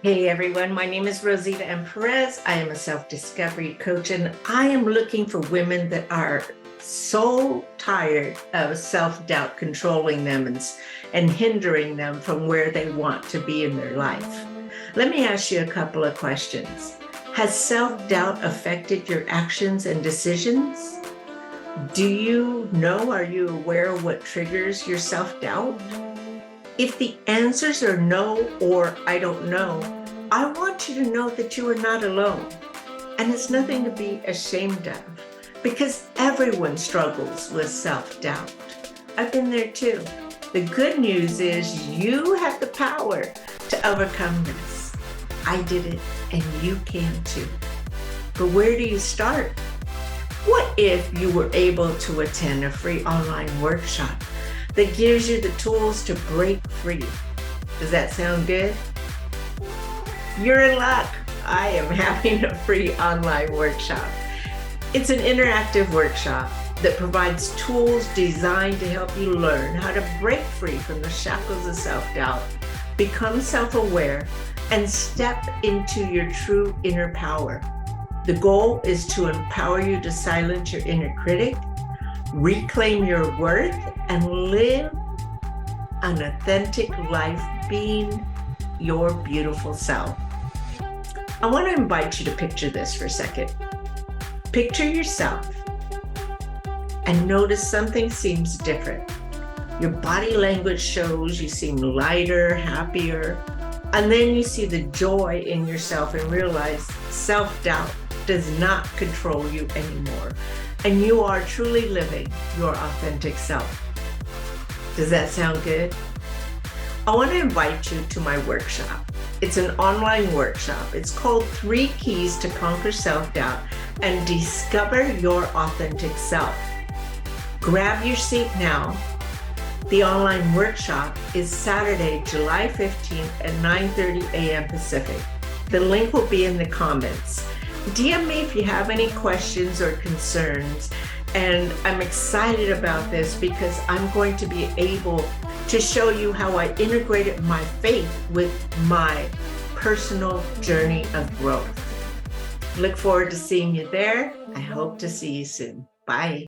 Hey everyone, my name is Rosita M. Perez. I am a self-discovery coach, and I am looking for women that are so tired of self-doubt controlling them and hindering them from where they want to be in their life. Let me ask you a couple of questions. Has self-doubt affected your actions and decisions? Are you aware of what triggers your self-doubt? If the answers are no or I don't know, I want you to know that you are not alone. And it's nothing to be ashamed of, because everyone struggles with self-doubt. I've been there too. The good news is you have the power to overcome this. I did it, and you can too. But where do you start? What if you were able to attend a free online workshop that gives you the tools to break free? Does that sound good? You're in luck. I am having a free online workshop. It's an interactive workshop that provides tools designed to help you learn how to break free from the shackles of self-doubt, become self-aware, and step into your true inner power. The goal is to empower you to silence your inner critic, reclaim your worth, and live an authentic life being your beautiful self. I want to invite you to picture this for a second. Picture yourself and notice something seems different. Your body language shows you seem lighter, happier, and then you see the joy in yourself and realize self-doubt does not control you anymore, and you are truly living your authentic self. Does that sound good? I want to invite you to my workshop. It's an online workshop. It's called 3 Keys to Conquer Self-Doubt and Discover Your Authentic Self. Grab your seat now. The online workshop is Saturday, July 15th at 9:30 a.m. Pacific. The link will be in the comments. DM me if you have any questions or concerns. And I'm excited about this because I'm going to be able to show you how I integrated my faith with my personal journey of growth. Look forward to seeing you there. I hope to see you soon. Bye.